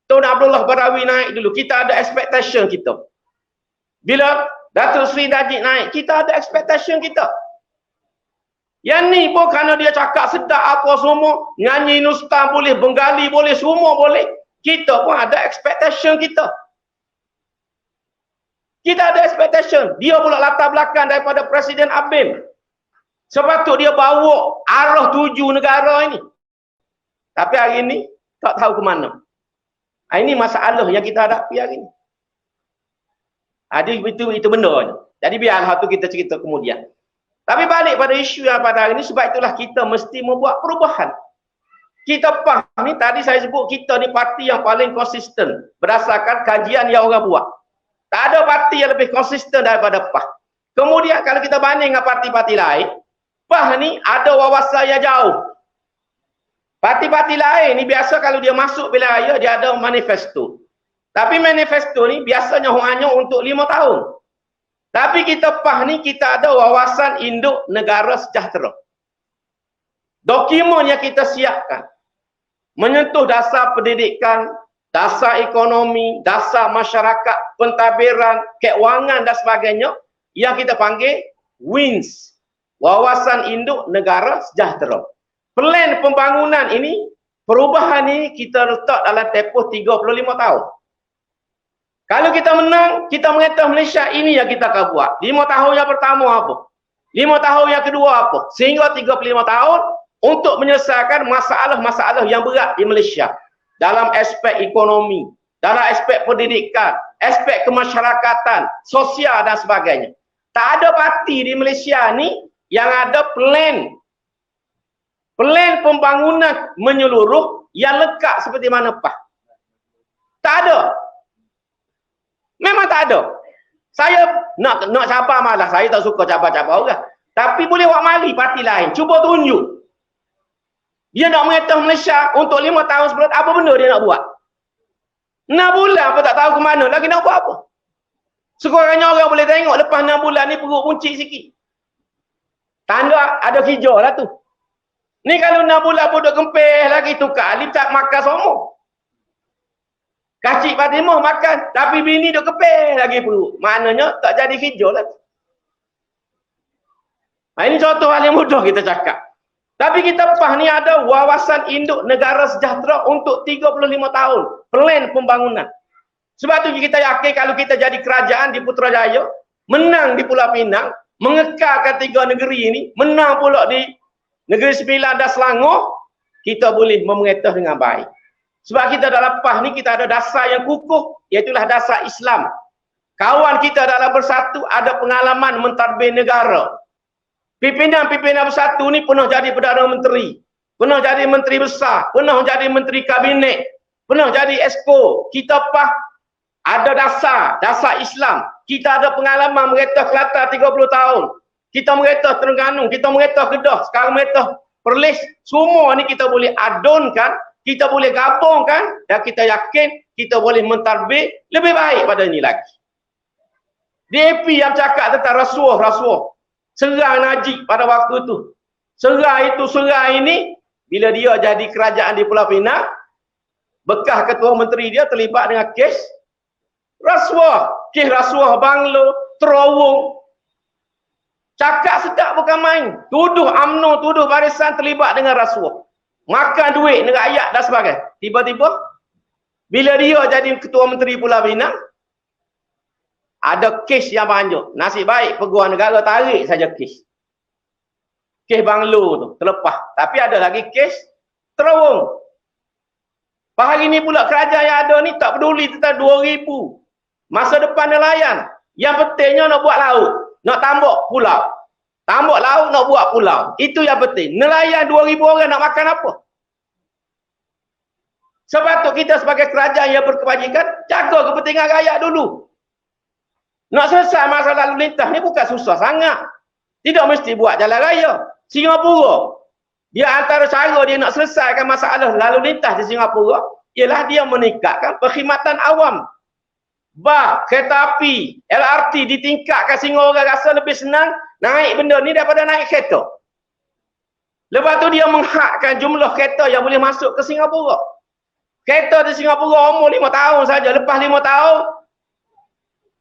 Tun Abdullah Barawi naik dulu, kita ada expectation kita. Bila Datuk Seri Najib naik, kita ada expectation kita. Yang ni pun kerana dia cakap sedap apa semua, nyanyi Nustan boleh, Bengali boleh, semua boleh. Kita pun ada expectation kita. Kita ada expectation. Dia pula latar belakang daripada Presiden Abim. Sepatutnya dia bawa arah tuju negara ini. Tapi hari ini, tak tahu ke mana. Ini masalah yang kita hadapi hari ini. Itu benda. Jadi biarlah tu kita cerita kemudian. Tapi balik pada isu yang pada hari ini, sebab itulah kita mesti membuat perubahan. Kita PAH ni, tadi saya sebut kita ni parti yang paling konsisten berdasarkan kajian yang orang buat. Tak ada parti yang lebih konsisten daripada PAH. Kemudian kalau kita banding dengan parti-parti lain, PAH ni ada wawasan yang jauh. Parti-parti lain ni biasa kalau dia masuk pilihan raya, dia ada manifesto. Tapi manifesto ni biasanya hanya untuk 5 tahun. Tapi kita PAH ni, kita ada wawasan induk negara sejahtera. Dokumen yang kita siapkan menyentuh dasar pendidikan, dasar ekonomi, dasar masyarakat, pentadbiran, keuangan dan sebagainya, yang kita panggil WINS, Wawasan Induk Negara Sejahtera. Plan pembangunan ini, perubahan ini kita letak dalam tempoh 35 tahun. Kalau kita menang, kita mengatakan Malaysia ini yang kita akan buat. 5 tahun yang pertama apa? 5 tahun yang kedua apa? Sehingga 35 tahun untuk menyelesaikan masalah-masalah yang berat di Malaysia. Dalam aspek ekonomi, dalam aspek pendidikan, aspek kemasyarakatan, sosial dan sebagainya. Tak ada parti di Malaysia ni yang ada plan pembangunan menyeluruh yang lekat seperti mana PAH. Tak ada. Memang tak ada. Saya nak cabar malah. Saya tak suka cabar-cabar orang. Tapi boleh buat mali parti lain. Cuba tunjuk. Dia nak mengatakan Malaysia untuk 5 tahun sebelum apa benda dia nak buat. 6 bulan pun tak tahu ke mana. Lagi nak buat apa? Sekurang-kurangnya orang boleh tengok lepas 6 bulan ni perut puncik sikit. Tanda ada hijau lah tu. Ni kalau 6 bulan pun duduk kempeh lagi tukar alif tak makan semua. Kacik Fatimah makan, tapi bini duduk kempeh lagi perut. Maknanya tak jadi hijau lah. Ini contoh hal yang mudah kita cakap. Tapi kita PAH ni ada wawasan induk negara sejahtera untuk 35 tahun. Plan pembangunan. Sebab tu kita yakin kalau kita jadi kerajaan di Putrajaya, menang di Pulau Pinang, mengekalkan 3 negeri ini, menang pula di Negeri Sembilan dan Selangor, kita boleh memerintah dengan baik. Sebab kita dalam PAH ni kita ada dasar yang kukuh, iaitulah dasar Islam. Kawan kita dalam Bersatu ada pengalaman mentadbir negara. Pimpinan-pimpinan Bersatu ni pernah jadi Perdana Menteri, pernah jadi Menteri Besar, pernah jadi Menteri Kabinet, pernah jadi Exco. Kita PAH ada dasar Islam. Kita ada pengalaman merintah Kelantan 30 tahun. Kita merintah Terengganu, kita merintah Kedah, sekarang merintah Perlis. Semua ni kita boleh adunkan, kita boleh gabungkan dan kita yakin kita boleh mentadbir lebih baik pada ini lagi. DAP yang cakap tentang rasuah, serang Najib pada waktu itu. Serang ini, bila dia jadi kerajaan di Pulau Pinang, bekas ketua menteri dia terlibat dengan kes rasuah banglo, terowong. Cakap sedap bukan main. Tuduh UMNO, tuduh barisan terlibat dengan rasuah. makan duit rakyat dan sebagainya. Tiba-tiba bila dia jadi Ketua Menteri Pulau Pinang, ada kes yang banyak. Nasib baik Peguam Negara tarik saja kes. Kes Banglo tu terlepas. Tapi ada lagi kes Terowong. Hari ni pula kerajaan yang ada ni tak peduli tentang 2000 masa depan nelayan. Yang pentingnya nak buat laut, nak tambak pulau. Tambak laut nak buat pulau. Itu yang penting. Nelayan 2000 orang nak makan apa? Sebab tu kita sebagai kerajaan yang berkebajikan, jaga kepentingan rakyat dulu. Nak selesai masalah lalu lintas ni bukan susah sangat. Tidak mesti buat jalan raya. Singapura, dia antara cara dia nak selesaikan masalah lalu lintas di Singapura ialah dia meningkatkan perkhidmatan awam. Kereta api, LRT ditingkatkan sehingga orang rasa lebih senang naik benda ni daripada naik kereta. Lepas tu dia menghadkan jumlah kereta yang boleh masuk ke Singapura. Kereta di Singapura umur 5 tahun saja. Lepas 5 tahun,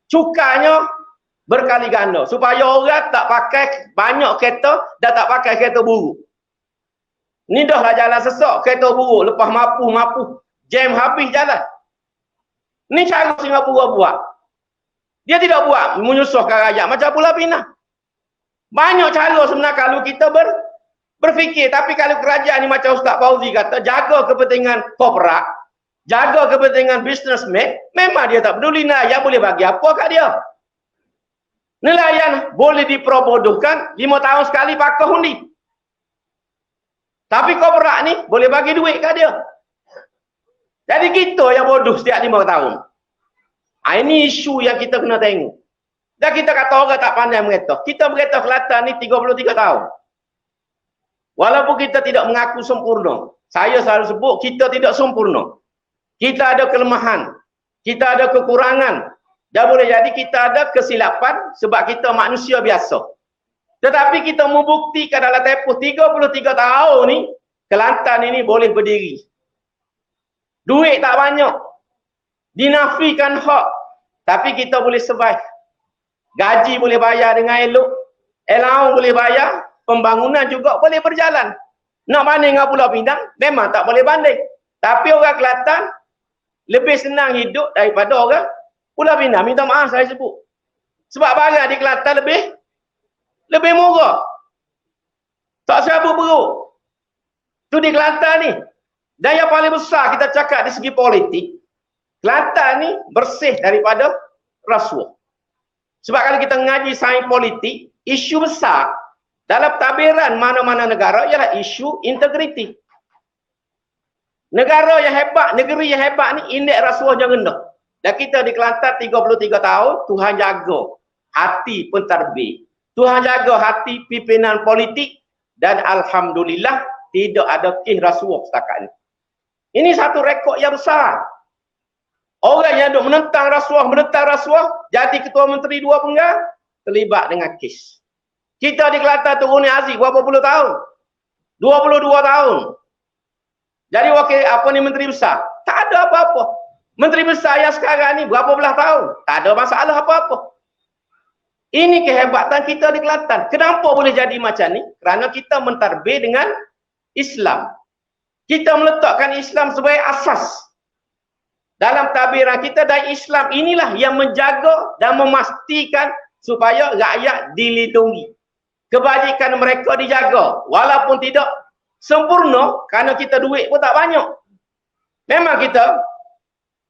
cukanya berkali ganda. Supaya orang tak pakai banyak kereta dan tak pakai kereta buruk. Ni dah lah jalan sesak, kereta buruk. Lepas mapu, jam habis jalan. Ni cara Singapura buat. Dia tidak buat menyusahkan rakyat macam Pulau Pinang. Banyak cara sebenarnya kalau kita berfikir. Tapi kalau kerajaan ni macam Ustaz Fauzi kata, jaga kepentingan korporat, jaga kepentingan businessman, memang dia tak peduli nelayan boleh bagi apa kat dia. Nelayan boleh diperbodohkan 5 tahun sekali pakai undi. Tapi korporat ni boleh bagi duit kat dia. Jadi kita yang bodoh setiap 5 tahun. Ini isu yang kita kena tengok. Dan kita kata orang tak pandai mereta. Kita mereta Kelantan ni 33 tahun. Walaupun kita tidak mengaku sempurna. Saya selalu sebut kita tidak sempurna. Kita ada kelemahan. Kita ada kekurangan. Dan boleh jadi kita ada kesilapan sebab kita manusia biasa. Tetapi kita membuktikan dalam tempoh 33 tahun ni, Kelantan ini boleh berdiri. Duit tak banyak. Dinafikan hak. Tapi kita boleh survive. Gaji boleh bayar dengan elok. Allowance boleh bayar. Pembangunan juga boleh berjalan. Nak banding dengan Pulau Pinang, memang tak boleh banding. Tapi orang Kelantan lebih senang hidup daripada orang Pulau Pinang. Minta maaf saya sebut. Sebab barang di Kelantan lebih murah. Tak serabut perut. Tu di Kelantan ni. Dan yang paling besar kita cakap di segi politik, Kelantan ni bersih daripada rasuah. Sebab kalau kita mengaji sains politik, isu besar dalam tabiran mana-mana negara ialah isu integriti. Negara yang hebat, negeri yang hebat ni indeks rasuahnya rendah. Dan kita di Kelantan 33 tahun, Tuhan jaga hati pentadbir. Tuhan jaga hati pimpinan politik dan alhamdulillah tidak ada kes rasuah setakat ini. Ini satu rekod yang besar. Orang yang duk menentang rasuah, jadi ketua menteri 2 penggal, terlibat dengan kes. Kita di Kelantan turun Aziz berapa puluh tahun? 22 tahun. Jadi menteri besar. Tak ada apa-apa. Menteri besar yang sekarang ni berapa belah tahun? Tak ada masalah apa-apa. Ini kehebatan kita di Kelantan. Kenapa boleh jadi macam ni? Kerana kita mentadbir dengan Islam. Kita meletakkan Islam sebagai asas dalam tadbiran kita, dan Islam inilah yang menjaga dan memastikan supaya rakyat dilindungi. Kebajikan mereka dijaga. Walaupun tidak sempurna, kerana kita duit pun tak banyak. Memang kita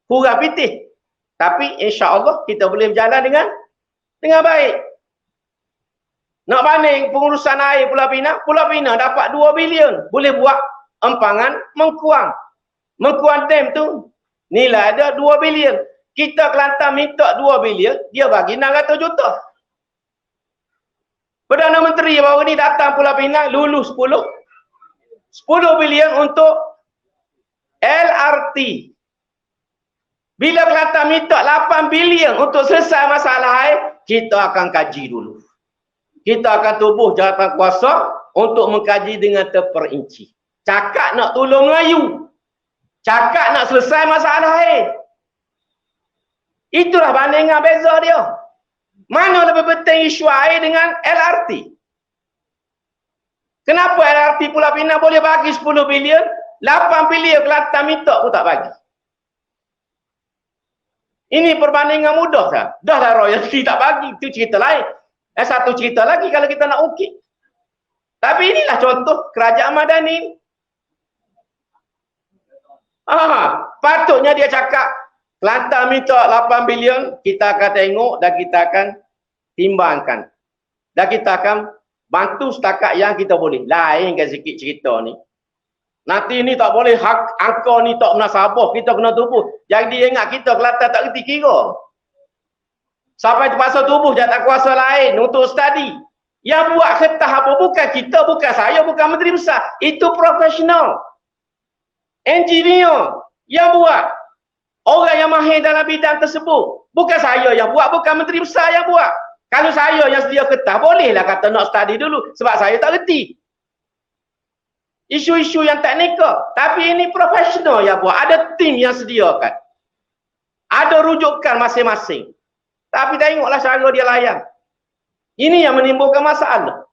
kurang pitih. Tapi insya-Allah kita boleh berjalan dengan baik. Nak banding pengurusan air Pulau Pinang dapat 2 bilion. Boleh buat empangan Mengkuang. Mengkuang dam tu nilai ada 2 bilion. Kita Kelantan minta 2 bilion, dia bagi 600 juta. Perdana Menteri baru ni datang Pulau Pinang, lulus 10 bilion untuk LRT. Bila Kelantan minta 8 bilion untuk selesai masalah air, kita akan kaji dulu. Kita akan tubuh jawatan kuasa untuk mengkaji dengan terperinci. Cakap nak tolong Melayu. Cakap nak selesai masalah air. Itulah bandingan beza dia. Mana lebih penting isu air dengan LRT? Kenapa LRT Pulau Pinang boleh bagi 10 bilion, 8 bilion Kelantan minta pun tak bagi? Ini perbandingan mudah tak? Dah lah royalty tak bagi, itu cerita lain. Satu cerita lagi kalau kita nak ukit. Tapi inilah contoh kerajaan Madani. Patutnya dia cakap, Kelantan minta 8 bilion, kita akan tengok dan kita akan timbangkan. Dan kita akan bantu setakat yang kita boleh. Lain kan sikit cerita ni. Nanti ni tak boleh, hak angka ni tak munasabah, kita kena tubuh. Jadi ingat kita Kelantan tak kerti kira. Sampai terpaksa tubuh jatah kuasa lain untuk study. Yang buat kertas apa bukan kita, bukan saya, bukan Menteri Besar. Itu profesional. Engineer yang buat. Orang yang mahir dalam bidang tersebut. Bukan saya yang buat, bukan Menteri Besar yang buat. Kalau saya yang sedia kertas, bolehlah kata nak study dulu. Sebab saya tak reti. Isu-isu yang teknikal. Tapi ini profesional yang buat. Ada tim yang sediakan. Ada rujukan masing-masing. Tapi tengoklah cara dia layan. Ini yang menimbulkan masalah.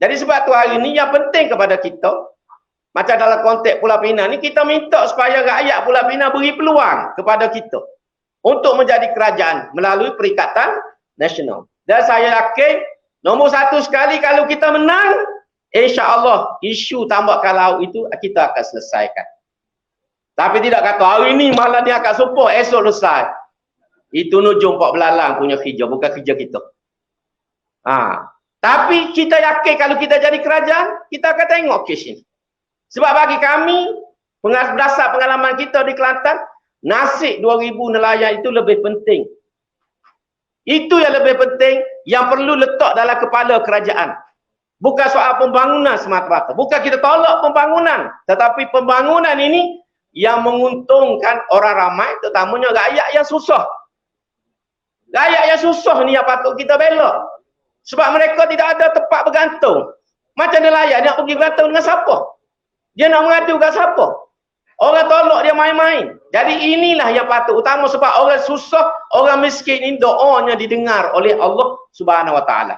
Jadi sebab tu hari ini yang penting kepada kita, macam dalam konteks Pulau Pinang ni, kita minta supaya rakyat Pulau Pinang beri peluang kepada kita untuk menjadi kerajaan melalui Perikatan Nasional. Dan saya yakin nombor satu sekali kalau kita menang, insya-Allah isu tambakan laut itu kita akan selesaikan. Tapi tidak kata hari ini malah dia akan support, esok selesai. Itu nujung Pak Belalang punya kerja, bukan kerja kita. Tapi kita yakin kalau kita jadi kerajaan, kita akan tengok kes ini. Sebab bagi kami, berdasar pengalaman kita di Kelantan, nasib 2000 nelayan itu lebih penting. Itu yang lebih penting, yang perlu letak dalam kepala kerajaan. Bukan soal pembangunan semata-mata. Bukan kita tolak pembangunan. Tetapi pembangunan ini yang menguntungkan orang ramai, terutamanya rakyat yang susah. Rakyat yang susah ni yang patut kita bela. Sebab mereka tidak ada tempat bergantung. Macam nelayan, dia nak pergi bergantung dengan siapa? Dia nak mengadu dengan siapa? Orang tolak dia main-main. Jadi inilah yang patut utama sebab orang susah, orang miskin ini doanya didengar oleh Allah Subhanahu Wa Taala.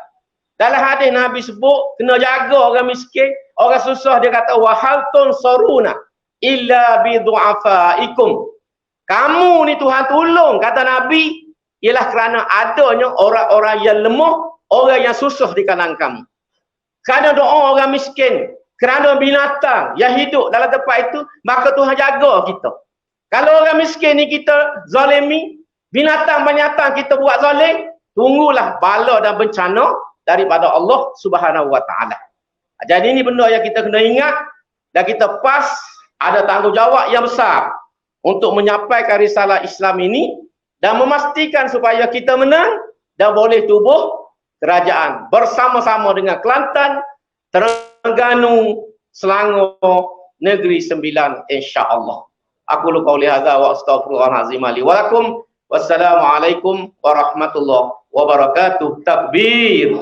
Dalam hadis Nabi sebut, kena jaga orang miskin, orang susah dia kata wahal tunsaruna illa bi du'afaikum. Kamu ni Tuhan tolong kata Nabi ialah kerana adanya orang-orang yang lemah, orang yang susah di kalangan kamu. Kerana doa orang miskin, kerana binatang yang hidup dalam tempat itu, maka Tuhan jaga kita. Kalau orang miskin ni kita zalimi, binatang-binatang kita buat zalim, tunggulah bala dan bencana daripada Allah Subhanahu Wa Taala. Jadi ini benda yang kita kena ingat dan kita pas ada tanggungjawab yang besar untuk menyampaikan risalah Islam ini dan memastikan supaya kita menang dan boleh tubuh kerajaan bersama-sama dengan Kelantan, Terengganu, Selangor, Negeri Sembilan insya-Allah. Aku lu qauli hadza wa astaghfirullahalazim li wa lakum. Wassalamualaikum warahmatullahi wabarakatuh. Takbir.